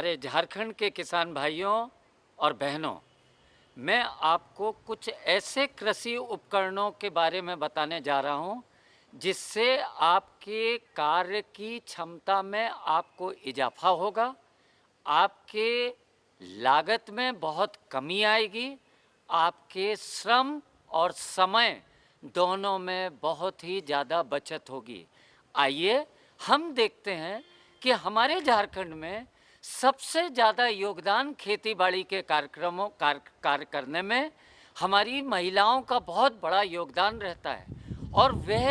हमारे झारखंड के किसान भाइयों और बहनों, मैं आपको कुछ ऐसे कृषि उपकरणों के बारे में बताने जा रहा हूं जिससे आपके कार्य की क्षमता में आपको इजाफा होगा, आपके लागत में बहुत कमी आएगी, आपके श्रम और समय दोनों में बहुत ही ज़्यादा बचत होगी। आइए हम देखते हैं कि हमारे झारखंड में सबसे ज़्यादा योगदान खेतीबाड़ी के कार्य करने में हमारी महिलाओं का बहुत बड़ा योगदान रहता है और वह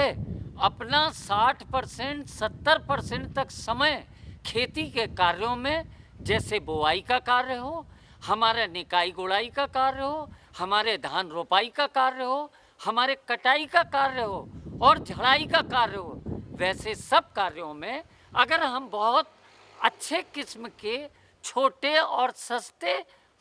अपना 60% 70% तक समय खेती के कार्यों में, जैसे बुआई का कार्य हो, हमारे निकाई गुड़ाई का कार्य हो, हमारे धान रोपाई का कार्य हो, हमारे कटाई का कार्य हो और झड़ाई का कार्य हो, वैसे सब कार्यों में अगर हम बहुत अच्छे किस्म के छोटे और सस्ते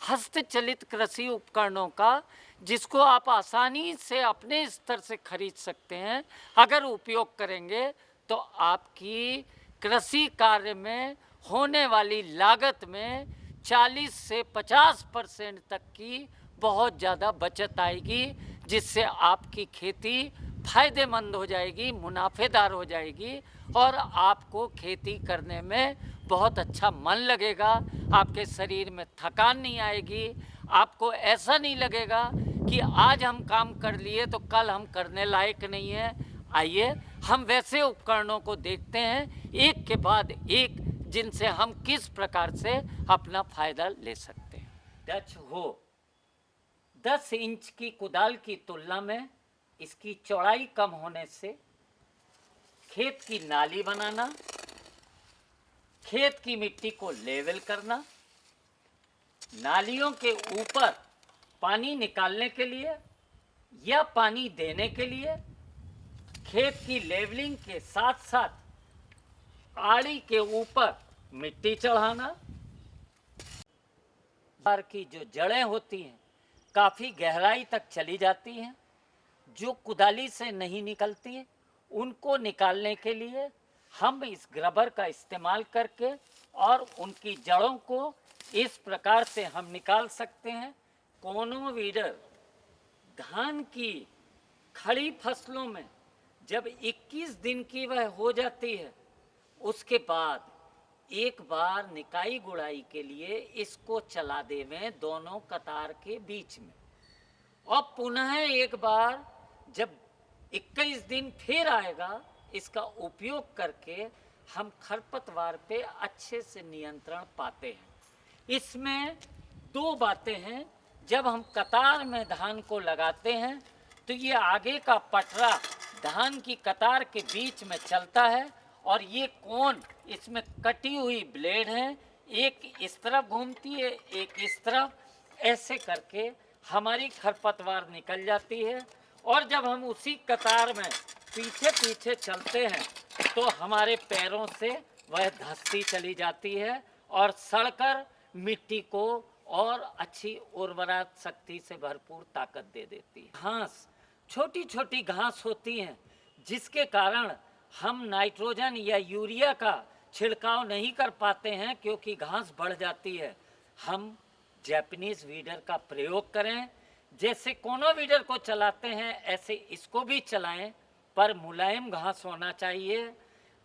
हस्तचलित कृषि उपकरणों का, जिसको आप आसानी से अपने स्तर से खरीद सकते हैं, अगर उपयोग करेंगे तो आपकी कृषि कार्य में होने वाली लागत में 40 से 50% तक की बहुत ज़्यादा बचत आएगी, जिससे आपकी खेती फायदेमंद हो जाएगी, मुनाफेदार हो जाएगी और आपको खेती करने में बहुत अच्छा मन लगेगा। आपके शरीर में थकान नहीं आएगी, आपको ऐसा नहीं लगेगा कि आज हम काम कर लिए तो कल हम करने लायक नहीं है। आइए हम वैसे उपकरणों को देखते हैं एक के बाद एक, जिनसे हम किस प्रकार से अपना फायदा ले सकते हैं। डच हो 10 इंच की कुदाल की तुलना में इसकी चौड़ाई कम होने से खेत की नाली बनाना, खेत की मिट्टी को लेवल करना, नालियों के ऊपर पानी निकालने के लिए या पानी देने के लिए, खेत की लेवलिंग के साथ साथ आड़ी के ऊपर मिट्टी चढ़ाना, बार की जो जड़ें होती हैं काफ़ी गहराई तक चली जाती हैं, जो कुदाली से नहीं निकलती है, उनको निकालने के लिए हम इस ग्रबर का इस्तेमाल करके और उनकी जड़ों को इस प्रकार से हम निकाल सकते हैं। कोनो वीडर धान की खड़ी फसलों में जब 21 दिन की वह हो जाती है, उसके बाद एक बार निकाई गुड़ाई के लिए इसको चला देवें दोनों कतार के बीच में, और पुनः एक बार जब 21 दिन फिर आएगा, इसका उपयोग करके हम खरपतवार पे अच्छे से नियंत्रण पाते हैं। इसमें दो बातें हैं। जब हम कतार में धान को लगाते हैं तो ये आगे का पटरा धान की कतार के बीच में चलता है और ये कोन, इसमें कटी हुई ब्लेड है, एक इस तरफ घूमती है एक इस तरफ, ऐसे करके हमारी खरपतवार निकल जाती है। और जब हम उसी कतार में पीछे पीछे चलते हैं तो हमारे पैरों से वह धंसती चली जाती है और सड़कर मिट्टी को और अच्छी उर्वरा शक्ति से भरपूर ताकत दे देती है। घास, छोटी छोटी घास होती हैं जिसके कारण हम नाइट्रोजन या यूरिया का छिड़काव नहीं कर पाते हैं क्योंकि घास बढ़ जाती है। हम जैपनीज वीडर का प्रयोग करें, जैसे कोनो वीडर को चलाते हैं ऐसे इसको भी चलाएं, पर मुलायम घास होना चाहिए।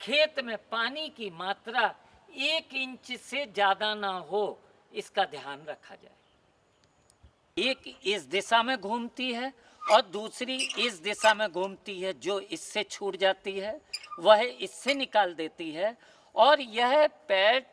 खेत में पानी की मात्रा 1 इंच से ज़्यादा ना हो, इसका ध्यान रखा जाए। एक इस दिशा में घूमती है और दूसरी इस दिशा में घूमती है, जो इससे छूट जाती है वह इससे निकाल देती है, और यह पैड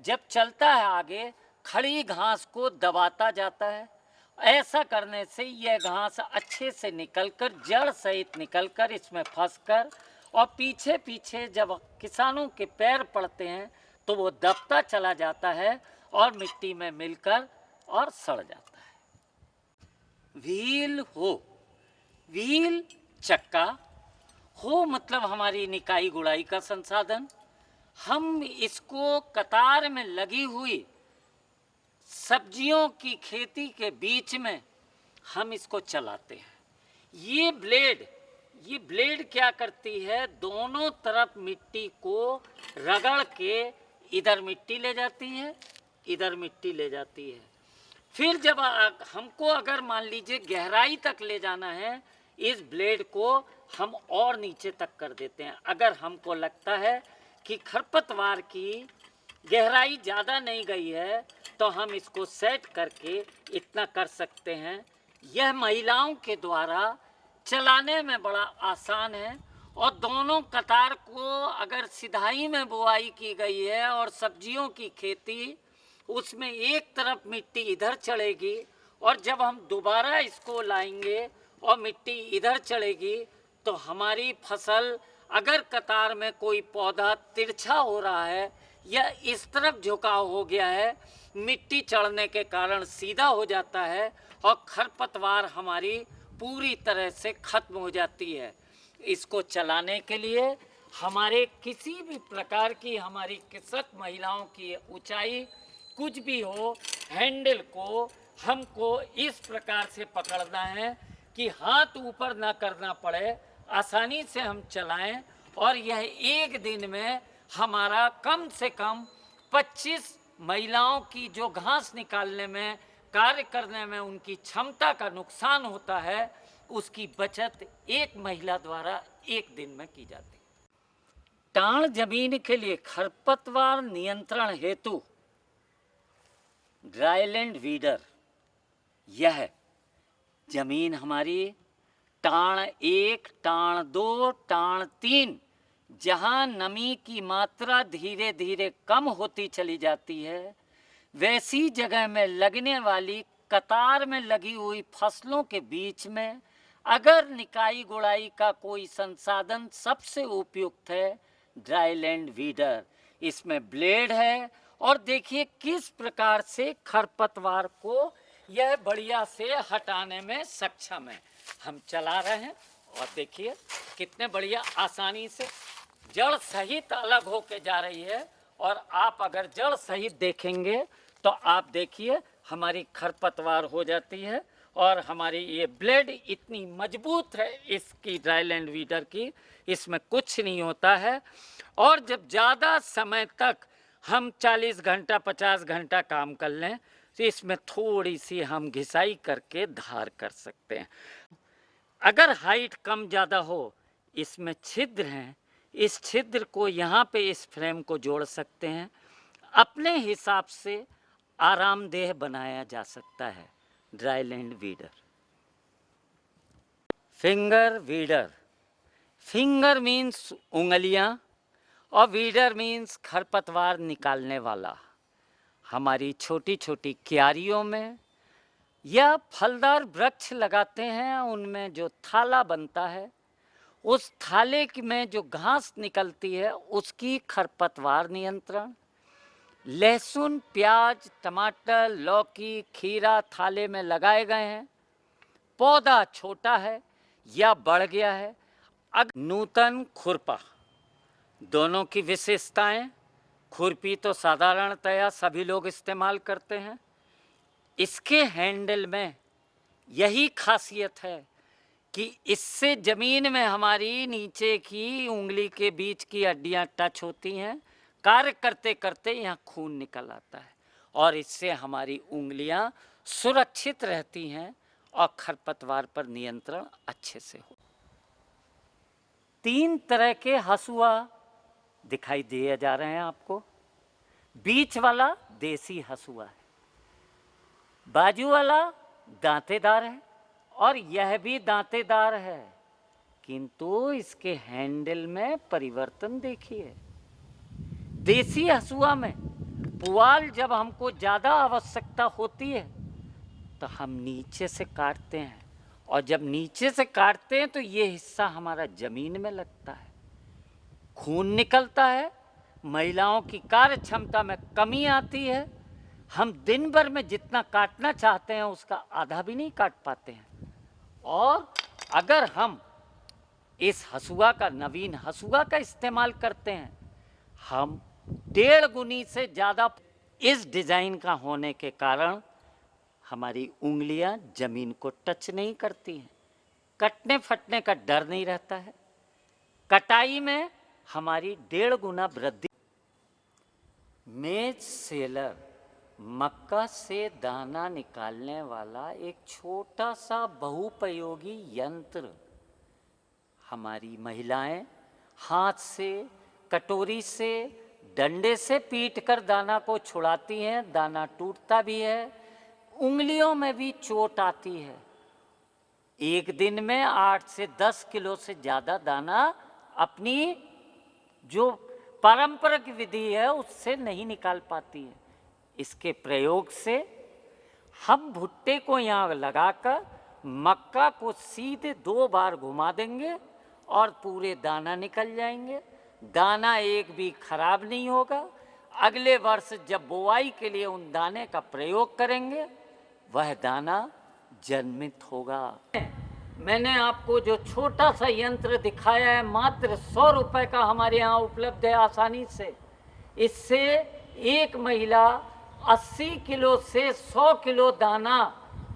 जब चलता है आगे खड़ी घास को दबाता जाता है। ऐसा करने से यह घास अच्छे से निकलकर, जड़ सहित निकलकर इसमें फंसकर, और पीछे पीछे जब किसानों के पैर पड़ते हैं तो वो दबता चला जाता है और मिट्टी में मिलकर और सड़ जाता है। व्हील हो, व्हील चक्का हो मतलब हमारी निकाई गुड़ाई का संसाधन। हम इसको कतार में लगी हुई सब्जियों की खेती के बीच में हम इसको चलाते हैं। ये ब्लेड क्या करती है, दोनों तरफ मिट्टी को रगड़ के इधर मिट्टी ले जाती है इधर मिट्टी ले जाती है। फिर जब हमको अगर मान लीजिए गहराई तक ले जाना है, इस ब्लेड को हम और नीचे तक कर देते हैं। अगर हमको लगता है कि खरपतवार की गहराई ज़्यादा नहीं गई है तो हम इसको सेट करके इतना कर सकते हैं। यह महिलाओं के द्वारा चलाने में बड़ा आसान है। और दोनों कतार को अगर सिधाई में बुआई की गई है और सब्जियों की खेती, उसमें एक तरफ मिट्टी इधर चढ़ेगी और जब हम दोबारा इसको लाएंगे और मिट्टी इधर चढ़ेगी तो हमारी फसल, अगर कतार में कोई पौधा तिरछा हो रहा है या इस तरफ झुकाव हो गया है, मिट्टी चढ़ने के कारण सीधा हो जाता है और खरपतवार हमारी पूरी तरह से खत्म हो जाती है। इसको चलाने के लिए हमारे किसी भी प्रकार की, हमारी कृषक महिलाओं की ऊंचाई कुछ भी हो, हैंडल को हमको इस प्रकार से पकड़ना है कि हाथ ऊपर ना करना पड़े, आसानी से हम चलाएं। और यह एक दिन में हमारा कम से कम 25 महिलाओं की जो घास निकालने में, कार्य करने में उनकी क्षमता का नुकसान होता है, उसकी बचत एक महिला द्वारा एक दिन में की जाती है। टाण जमीन के लिए खरपतवार नियंत्रण हेतु ड्राईलैंड वीडर, यह जमीन हमारी टाण 1, टाण 2, टाण 3, जहाँ नमी की मात्रा धीरे धीरे कम होती चली जाती है, वैसी जगह में लगने वाली कतार में लगी हुई फसलों के बीच में अगर निकाई गुड़ाई का कोई संसाधन सबसे उपयुक्त है ड्राईलैंड वीडर। इसमें ब्लेड है और देखिए किस प्रकार से खरपतवार को यह बढ़िया से हटाने में सक्षम है। हम चला रहे हैं और देखिए कितने बढ़िया आसानी से जड़ सहित अलग होके जा रही है। और आप अगर जड़ सहित देखेंगे तो आप देखिए हमारी खरपतवार हो जाती है। और हमारी ये ब्लेड इतनी मजबूत है इसकी ड्राईलैंड वीडर की, इसमें कुछ नहीं होता है। और जब ज़्यादा समय तक हम 40 घंटा 50 घंटा काम कर लें तो इसमें थोड़ी सी हम घिसाई करके धार कर सकते हैं। अगर हाइट कम ज़्यादा हो, इसमें छिद्र हैं, इस छिद्र को यहाँ पे इस फ्रेम को जोड़ सकते हैं। अपने हिसाब से आरामदेह बनाया जा सकता है dryland weeder. Finger weeder, finger means उंगलियां और वीडर मीन्स खरपतवार निकालने वाला। हमारी छोटी छोटी क्यारियों में या फलदार वृक्ष लगाते हैं, उनमें जो थाला बनता है, उस थाले में जो घास निकलती है उसकी खरपतवार नियंत्रण। लहसुन, प्याज, टमाटर, लौकी, खीरा थाले में लगाए गए हैं, पौधा छोटा है या बढ़ गया है। नूतन खुरपा, दोनों की विशेषताएं। खुरपी तो साधारणतया सभी लोग इस्तेमाल करते हैं। इसके हैंडल में यही खासियत है कि इससे ज़मीन में हमारी नीचे की उंगली के बीच की हड्डियां टच होती हैं। कार्य करते करते यहाँ खून निकल आता है और इससे हमारी उंगलियां सुरक्षित रहती हैं और खरपतवार पर नियंत्रण अच्छे से हो। 3 तरह के हसुआ दिखाई दिए जा रहे हैं आपको। बीच वाला देसी हसुआ है, बाजू वाला दांतेदार है और यह भी दांतेदार है, किंतु इसके हैंडल में परिवर्तन देखिए। देसी हसुआ में पुआल जब हमको ज़्यादा आवश्यकता होती है तो हम नीचे से काटते हैं, और जब नीचे से काटते हैं तो ये हिस्सा हमारा ज़मीन में लगता है, खून निकलता है, महिलाओं की कार्य क्षमता में कमी आती है। हम दिन भर में जितना काटना चाहते हैं उसका आधा भी नहीं काट पाते हैं। और अगर हम इस हसुआ का, नवीन हसुआ का इस्तेमाल करते हैं, हम 1.5 गुनी से ज़्यादा इस डिज़ाइन का होने के कारण हमारी उंगलियां ज़मीन को टच नहीं करती हैं, कटने फटने का डर नहीं रहता है। कटाई में हमारी 1.5 गुना वृद्धि। मेज सेलर मक्का से दाना निकालने वाला एक छोटा सा बहुपयोगी यंत्र हमारी महिलाएं हाथ से, कटोरी से, डंडे से पीटकर दाना को छुड़ाती हैं। दाना टूटता भी है, उंगलियों में भी चोट आती है। एक दिन में 8 से 10 किलो से ज़्यादा दाना अपनी जो पारंपरिक विधि है उससे नहीं निकाल पाती है। इसके प्रयोग से हम भुट्टे को यहाँ लगाकर मक्का को सीधे 2 बार घुमा देंगे और पूरे दाना निकल जाएंगे। दाना एक भी खराब नहीं होगा। अगले वर्ष जब बुआई के लिए उन दाने का प्रयोग करेंगे वह दाना जन्मित होगा। मैंने आपको जो छोटा सा यंत्र दिखाया है मात्र 100 रुपये का हमारे यहाँ उपलब्ध है आसानी से। इससे एक महिला 80 किलो से 100 किलो दाना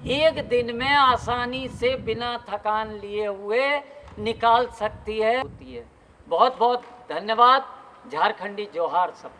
एक दिन में आसानी से बिना थकान लिए हुए निकाल सकती है। बहुत बहुत धन्यवाद। झारखंडी जोहार सब।